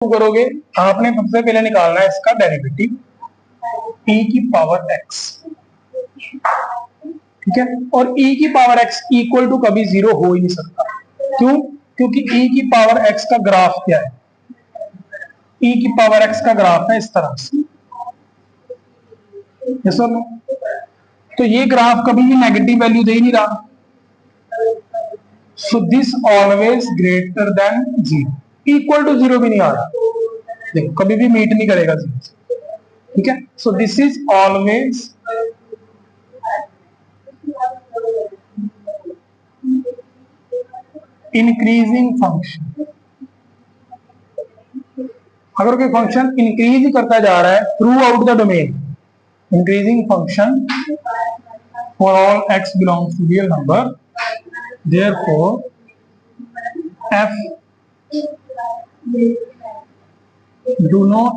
करोगे आपने सबसे पहले निकालना है इसका डेरिवेटिव e की पावर x, ठीक है। और e की पावर x इक्वल टू कभी जीरो हो ही नहीं सकता। क्यों? क्योंकि e की पावर x का ग्राफ क्या है? e की पावर x का ग्राफ है इस तरह से, yes or no? तो ये ग्राफ कभी भी नेगेटिव वैल्यू दे ही नहीं रहा, so this always greater than zero. Equal to zero भी नहीं आ रहा, देखो कभी भी मीट नहीं करेगा जीरो, ठीक है। So this is always increasing function. अगर कोई फंक्शन इंक्रीज ही करता जा रहा है throughout the domain, increasing function for all x belongs to real number, therefore f do not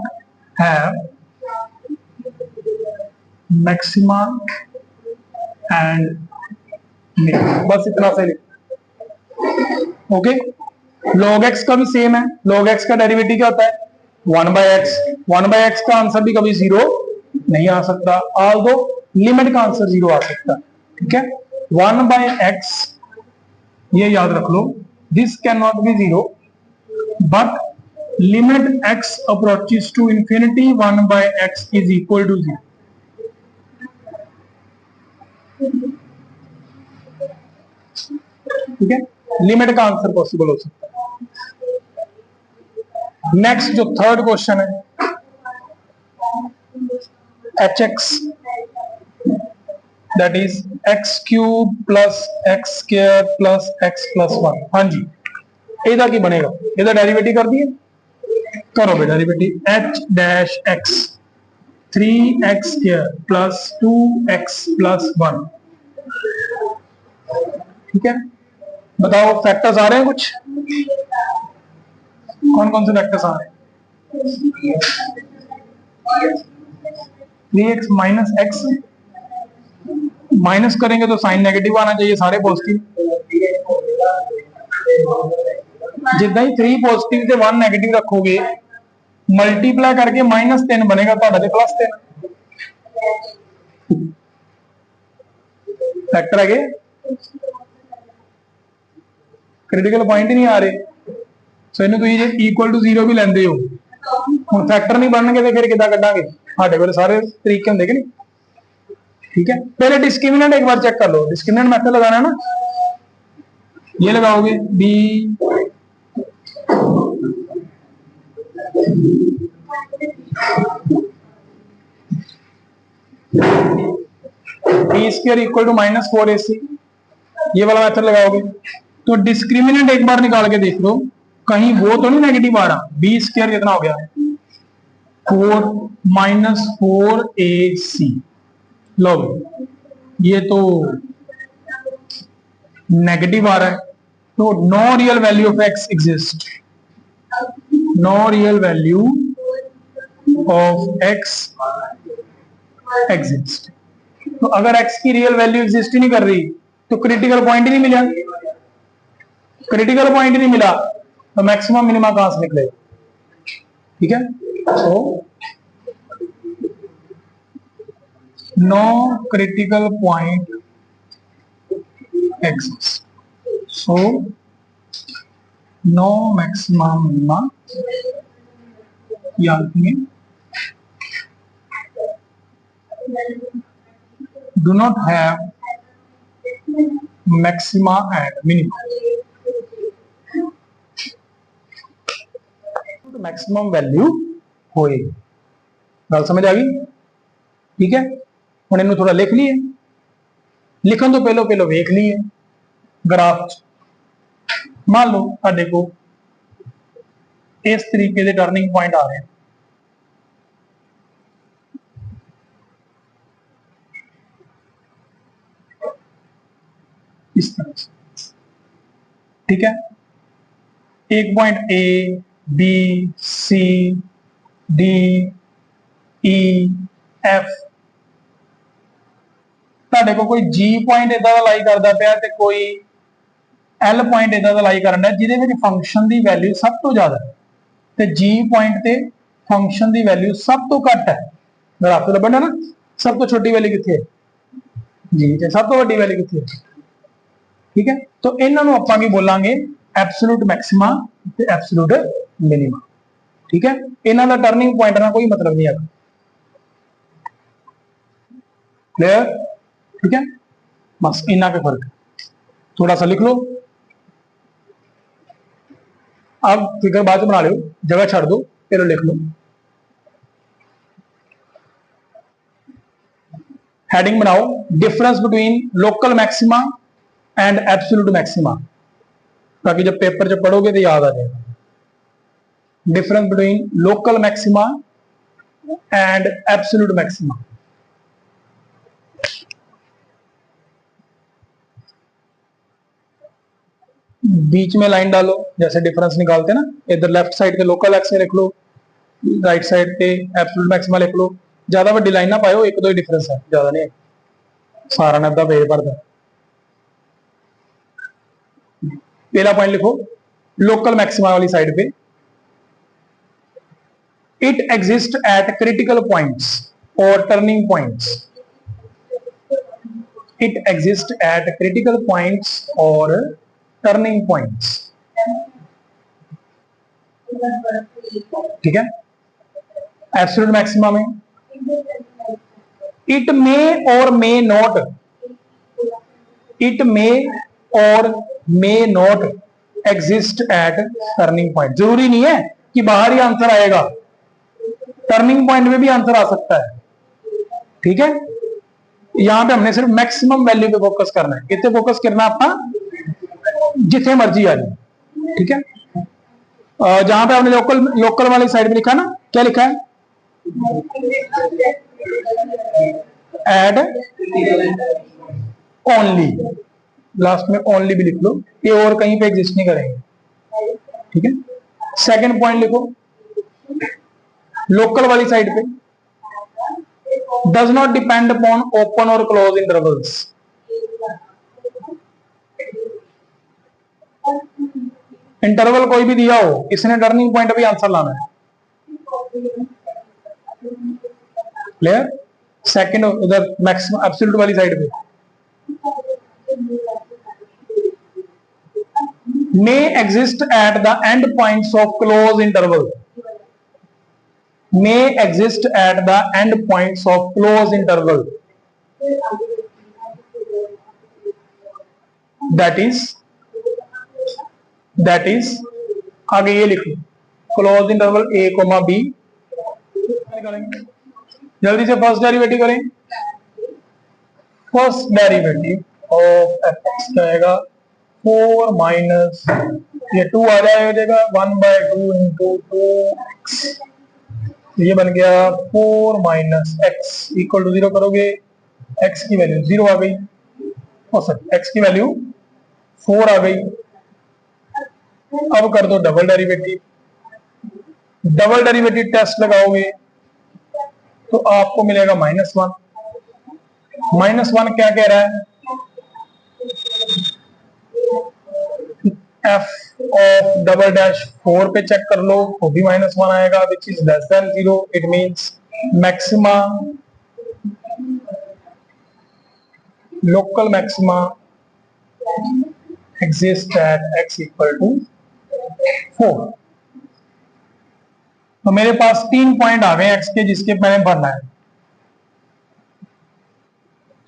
have maxima and minima। बस इतना से ओके। log x का भी सेम है, log x का डेरिवेटिव क्या होता है? 1/x। 1/x का आंसर भी कभी जीरो नहीं आ सकता, ऑल्दो लिमिट का आंसर जीरो आ सकता है, ठीक है। 1/x ये याद रख लो, this can not be zero but limit x approaches to infinity 1/x is equal to 0, ठीक है। लिमिट का आंसर पॉसिबल हो सकता है। नेक्स्ट जो थर्ड क्वेश्चन है, hx that is x cube plus x square plus x plus 1। हाँ जी, ਇਹਦਾ ਕੀ ਬਣेगा? ਇਹਦਾ डेरिवेटिव कर दिए, करो बेटा derivative h dash x 3x square plus 2x plus 1, ठीक है। बताओ फैक्टर्स आ रहे हैं कुछ? कौन कौन से फैक्टर्स आ रहे हैं? 3x माइनस एक्स, माइनस करेंगे तो साइन नेगेटिव आना चाहिए, सारे पॉजिटिव। जिदा ही 3 पॉजिटिव से 1 नेगेटिव रखोगे मल्टीप्लाई करके -3 बनेगा, +3 फैक्टर है। क्रिटिकल पॉइंट ही नहीं आ रहे, सो इन्हें तुम जे इक्वल टू जीरो भी लेंदे हो, हम फैक्टर नहीं बनने तो फिर किदा कटांगे? साडे कोल सारे तरीके होंगे कि नहीं, ठीक है। पहले डिस्क्रिमिनेंट एक बार चेक कर लो, डिस्क्रिमिनेंट मेथड लगाना है ना, ये लगाओगे b square equal to -4ac, ये वाला मेथड लगाओगे तो डिस्क्रिमिनेंट एक बार निकाल के देख लो, कहीं वो तो नहीं नेगेटिव आ रहा। b स्क्वायर कितना हो गया? 4 -4ac। लो ये तो नेगेटिव आ रहा है, तो no real value of x exist, no real value of x exist. तो अगर x की रियल वैल्यू एग्जिस्ट ही नहीं कर रही तो क्रिटिकल पॉइंट ही नहीं मिला, क्रिटिकल पॉइंट नहीं मिला तो मैक्सिमम मिनिमा कहां से निकलेगा, ठीक है। तो no critical point exist, so no maximum minima, याद रखें do not have maxima and minima। तो मैक्सिमम वैल्यू होए, गल समझ आ गई, ठीक है। हम इन्हें थोड़ा लिख लिए, लिखन तो पहलो वेख लिए ग्राफ। मान लो साडे को इस तरीके के टर्निंग पॉइंट आ रहे हैं, इस तरह से, ठीक है। एक point A B C D E F, ਤੁਹਾਡੇ को कोई जी पॉइंट इदा दा लाई करता पिया ते कोई एल पॉइंट इदा दा लाई करना जिहदे विच फंक्शन दी वैल्यू सब तो ज्यादा ਤੇ G पॉइंट ते फंक्शन की वैल्यू सब तो घट है, ग्राफ तो लभना ना सब तो छोटी वैल्यू कितनी है G ते सब तो वड्डी वैल्यू कितनी है। ठीक है, तो इन्हों आपां की बोलांगे एब्सोल्यूट मैक्सिमा ते एब्सोल्यूट मिनिमा। ठीक है, इन्हों का टर्निंग पॉइंट ना कोई मतलब नहीं है। क्लियर? ठीक है, बस इन्ना के फर्क, थोड़ा सा लिख लो। अब फिगर बाद बना लो, जगह छड़ दो, फिर लिख लो। हेडिंग बनाओ, difference between local maxima and absolute maxima, ताकि जब पेपर जब पढ़ोगे तो याद आ जाएगा। Difference between local maxima and absolute maxima. बीच में लाइन डालो, जैसे डिफरेंस निकालते ना, इधर लेफ्ट साइड के लोकल एक्स लिख लो, राइट साइड पे एब्सोल्यूट मैक्सिमा लिख लो। ज्यादा बड़ी लाइन ना पाओ, एक दो ही डिफरेंस है, ज्यादा नहीं, सारा ने अद्धा पेज भरता। पहला पॉइंट लिखो लोकल मैक्सिमा वाली साइड पे, it exist at critical points और turning points. It exist at critical points और टर्निंग पॉइंट्स। ठीक है, एब्सोल्यूट मैक्सिमा में इट मे और मे नॉट, इट मे और may not exist at turning point. जरूरी नहीं है कि बाहर ही आंसर आएगा, टर्निंग पॉइंट में भी आंसर आ सकता है। ठीक है, यहां पे हमने सिर्फ मैक्सिमम वैल्यू पे फोकस करना है, कितने फोकस करना अपना जिथे मर्जी आ जाए। ठीक है, जहां पे हमने लोकल वाली साइड में लिखा ना, क्या लिखा है, एड ओनली, लास्ट में ओनली भी लिख लो, ये और कहीं पे एग्जिस्ट नहीं करेंगे। ठीक है, सेकंड पॉइंट लिखो लोकल वाली साइड पे, does not depend upon open और क्लोज इंटरवल्स। इंटरवल कोई भी दिया हो, इसने टर्निंग पॉइंट भी आंसर लाना है। क्लियर? सेकंड उधर मैक्सिमम एब्सोल्यूट वाली साइड पे may exist at the end points of close interval, may exist at the end points of close interval, that is आगे ये लिखो close interval a comma b। जल्दी से फर्स्ट डेरिवेटिव करें, first derivative of f x क्या आएगा 4 minus ये 2 आ जाएगा 1/2 इंटू 2x, ये बन गया 4 माइनस एक्स इक्वल टू 0 करोगे, x की वैल्यू 0 आ गई, और सर x की वैल्यू 4 आ गई। अब कर दो double derivative, double derivative test लगाओगे तो आपको मिलेगा -1। -1 क्या कह रहा है, f ऑफ डबल डैश 4 पे चेक कर लो, वो भी -1 आएगा, which is less than 0। It means maxima, local maxima exist at x equal to 4। तो मेरे पास 3 पॉइंट आ गए x के जिसके मैंने भरना है।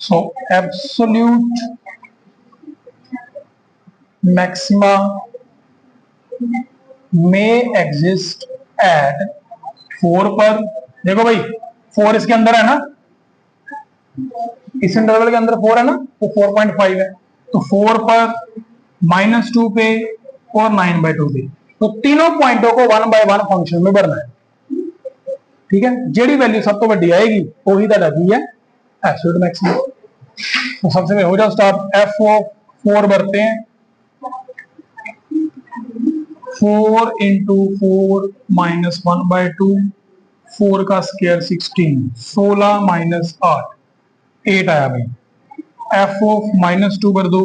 सो एब्सोल्यूट मैक्सिमा में एग्जिस्ट एट 4 पर, देखो भाई 4 इसके अंदर है ना, इस इंटरवल के अंदर 4 है ना, तो 4.5 है, तो 4 पर -2 पे और 9/2 पे, तो तीनों पॉइंटों को 1/1 फंक्शन में भरना है। ठीक है, जेडी वैल्यू सब तो बड़ी आएगी वही तो लगी है एब्सोल्यूट मैक्सिमम। तो सबसे पहले हो जाओ स्टार्ट, एफ ऑफ 4 भरते हैं, 4 इंटू 4 माइनस 1/2, 4 का स्क्वायर 16, 16 माइनस 8 आया भाई। एफ ऑफ -2 भर दो,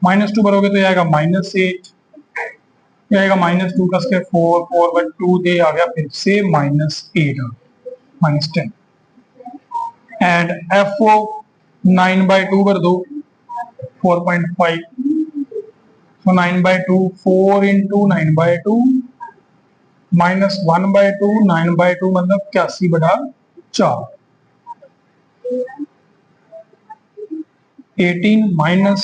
-2 भरोगे तो आएगा -8, क्या आएगा -2 का स्क्वायर 4, 4/2 दे आ गया फिर से -8 -10 एंड एफ ओ 9/2 कर दो 4.5 तो 9/2 4 इंटू 9/2 -1/2 9/2 मतलब 81/4 18 माइनस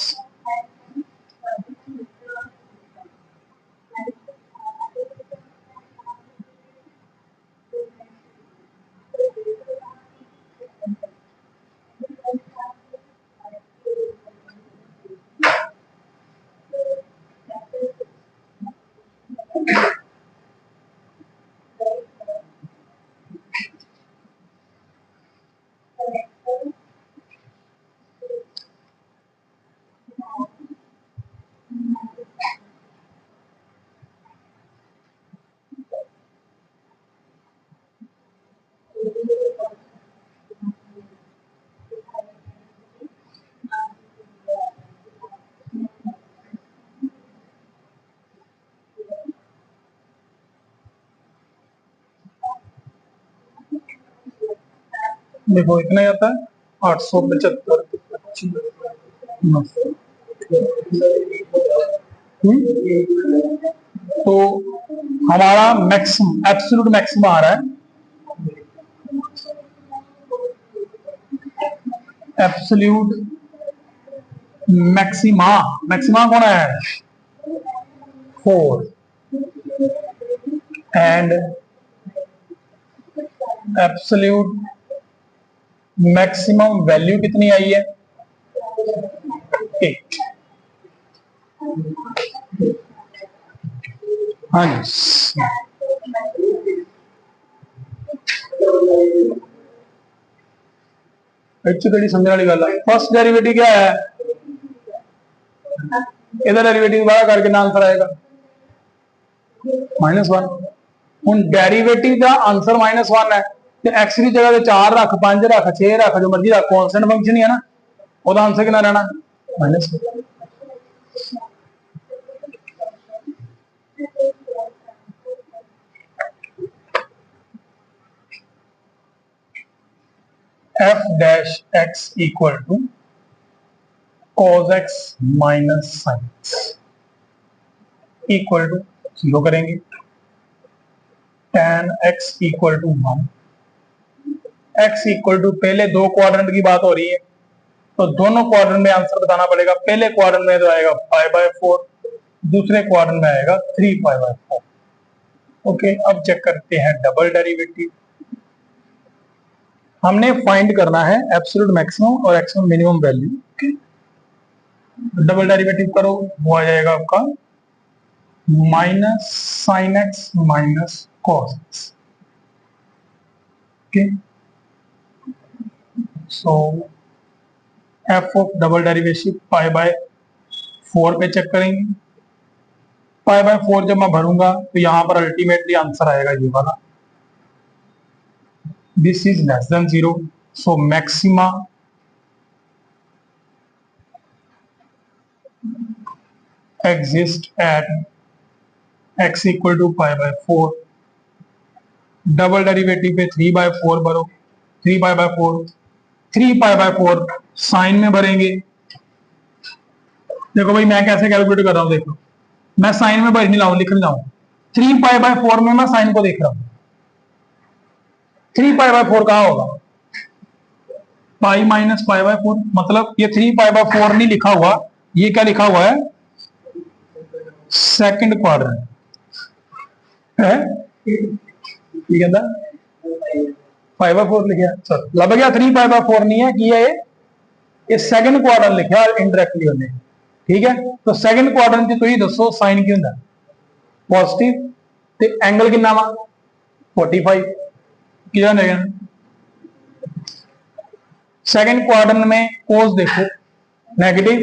देखो इतना ही आता है 875 तो हमारा मैक्सिमम एब्सोल्यूट मैक्सिमम आ रहा है एब्सोल्यूट मैक्सिमा मैक्सिमा कौन है 4 एंड एब्सोल्यूट मैक्सिमम वैल्यू कितनी आई है 8 हाँ जी एक्चुअली समझने वाली गल है फर्स्ट डेरिवेटिव क्या है इधर डेरिवेटिव बड़ा करके ना आंसर आएगा -1 ਹੁਣ डेरिवेटिव का आंसर -1 है ਤੇ x की जगह 4 रख 5 रख 6 रख जो मर्जी रख कांस्टेंट फंक्शन ही है ना ਉਹਦਾ आंसर कितना रहना -1 f dash x equal to cos x minus sin x equal to 0 करेंगे tan x equal to 1 x equal to पहले दो क्वाड्रेंट की बात हो रही है तो दोनों क्वाड्रेंट में आंसर बताना पड़ेगा पहले क्वाड्रेंट में तो आएगा 5/4 दूसरे क्वाड्रेंट में आएगा 3/4 ओके अब चेक करते हैं डबल डेरिवेटिव हमने फाइंड करना है एब्सोल्यूट मैक्सिमम और maximum minimum value okay double derivative करो वो आ जाएगा आपका minus sine x minus cos x okay so f of double derivative π/4 पे चेक करेंगे π/4 जब मैं भरूंगा तो यहां पर अल्टीमेटली आंसर आएगा ये वाला this is less than 0 so maxima exist at x equal to π/4 double derivative पे 3/4 भरो 3/4 3/4 साइन में भरेंगे देखो भाई मैं कैसे कैलकुलेट कर रहा हूं देखो मैं साइन में भर नहीं लाऊं लिख नहीं लाऊं 3/4 में मैं साइन को देख रहा हूं 3/4 कहां होगा पाई माइनस π/4 मतलब ये 3/4 नहीं लिखा हुआ ये क्या लिखा हुआ है सेकंड क्वाड्रेंट है ठीक है ना 5/4 लिखा चलो लग गया 3/4 नहीं है कि ये सेकंड क्वाड्रेंट लिखा इनडायरेक्टली हमने ठीक है तो सेकंड क्वाड्रेंट च तुम दसो साइन की होंगे पॉजिटिव ते एंगल कितना वा 45 की सेकंड क्वाड्रेंट में कोस देखो नेगेटिव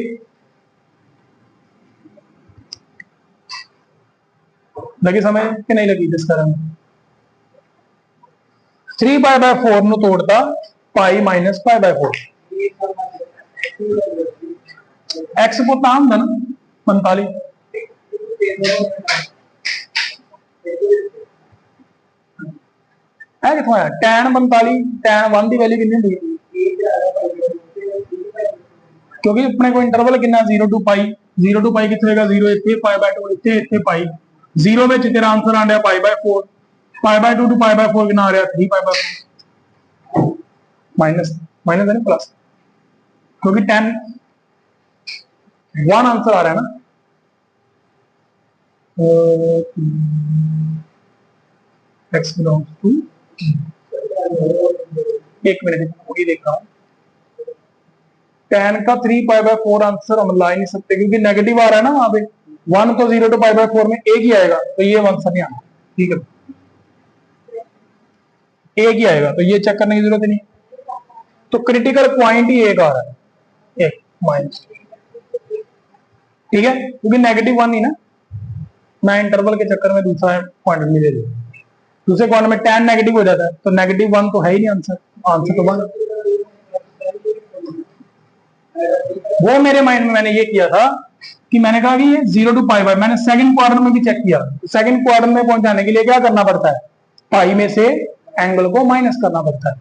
लगी समझ कि नहीं लगी जिस कारण 3/4 नु तोड़ता पाई माइनस π/4 एक्स को ताम था ना 45 है कितों आया tan 45 tan 1 की वैल्यू कितनी होती है क्योंकि अपने को इंटरवल कितना 0 to पाई 0 to पाई कितने का 0 इतने π/2 इतने इतने पाई 0 में तेरा आंसर आ रहा π/4 π/2 to π/4 कितना आ रहा 3π/4 माइनस माइनस है ना प्लस क्योंकि tan 1 आंसर आ रहा है ना x बिलोंग्स टू एक मिनट वही देख रहा हूं tan का 3π/4 आंसर हम ला ही नहीं सकते क्योंकि नेगेटिव आ रहा है ना वहां पे 1 तो 0 to π/4 में एक ही आएगा तो ये आंसर नहीं आना ठीक है एक ही आएगा तो ये चेक करने की जरूरत नहीं तो क्रिटिकल पॉइंट ही एक आ रहा है एक माइनस ठीक है क्योंकि नेगेटिव 1 ही ना मैं इंटरवल के चक्कर में दूसरा पॉइंट नहीं दे दूंगा दूसरे क्वाड्रेंट में tan नेगेटिव हो जाता है तो नेगेटिव 1 तो है ही नहीं आंसर आंसर तो 1 वो मेरे माइंड में मैंने ये किया था कि मैंने कहा कि ये 0 to π मैंने सेकंड क्वाड्रेंट में भी चेक किया सेकंड क्वाड्रेंट में पहुंचाने के लिए क्या करना पड़ता है पाई में से एंगल को माइनस करना पड़ता है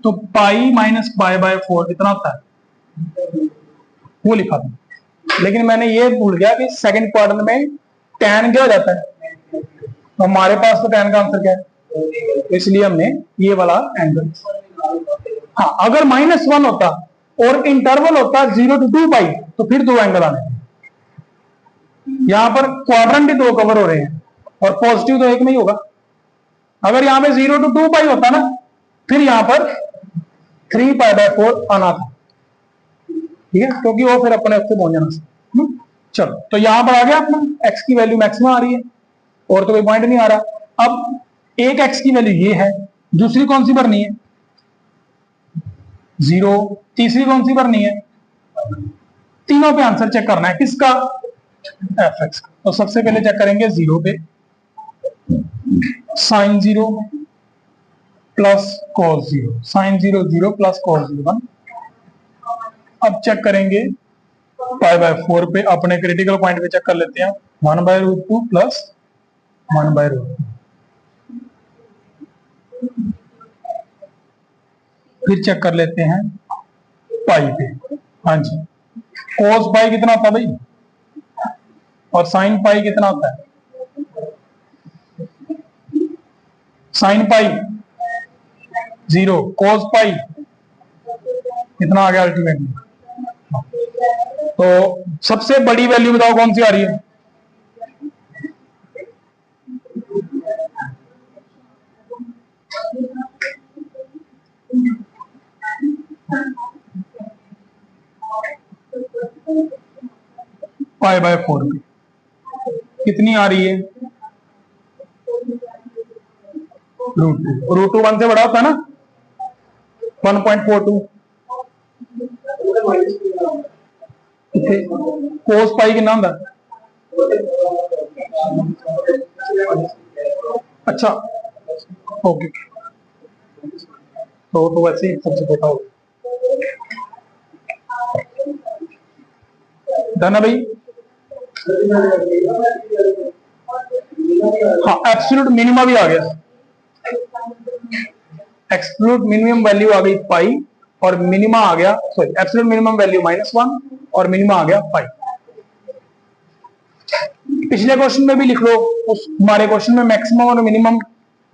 तो पाई माइनस π/4 कितना होता है वो लिखा था लेकिन मैंने ये भूल गया कि सेकंड क्वाड्रेंट में tan क्या हो जाता है तो हमारे पास तो tan का आंसर क्या है तो इसलिए हमने ये वाला एंगल हाँ अगर -1 होता और इंटरवल होता 0 to 2 पाई तो फिर दो एंगल आने यहां पर क्वाड्रेंट ही दो कवर हो रहे हैं और पॉजिटिव तो एक में ही होगा अगर यहां पे 0 to 2 पाई होता ना फिर यहां पर 3π/4 आना था ठीक है क्योंकि वो फिर अपने उससे पहुंच जाना चलो तो यहां पर आ गया अपना x की वैल्यू मैक्सिमम आ रही है और तो कोई पॉइंट नहीं आ रहा अब एक x की वैल्यू ये है दूसरी कौन सी भरनी है 0 तीसरी कौन सी भरनी है तीनों पे आंसर चेक करना है किसका fx का तो सबसे पहले चेक करेंगे 0 पे sin 0 plus cos 0 sin 0 0 plus cos 0 1 अब चेक करेंगे π/4 पे अपने क्रिटिकल पॉइंट पे चेक कर लेते हैं 1/√2 प्लस 1/√2 फिर चेक कर लेते हैं पाई पे हाँ जी cos पाई कितना होता है भाई और sin पाई कितना होता है sin पाई 0 cos पाई कितना आ गया अल्टीमेटली तो सबसे बड़ी वैल्यू बताओ कौन सी आ रही है π/4 कितनी आ रही है √2 1 से बड़ा होता है ना 1.42 कोस पाई कितना होता अच्छा ओके तो वैसे ही सबसे छोटा होगा धना भाई हाँ एब्सोल्यूट मिनिमम भी आ गया एब्सोल्यूट मिनिमम वैल्यू आ गई पाई और मिनिमा आ गया सॉरी एब्सोल्यूट मिनिमम वैल्यू -1 और मिनिमा आ गया पाई पिछले क्वेश्चन में भी लिख लो उस हमारे क्वेश्चन में मैक्सिमम और मिनिमम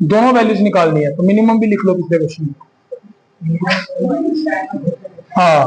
दोनों वैल्यूज निकालनी है तो मिनिमम भी लिख लो पिछले क्वेश्चन में हाँ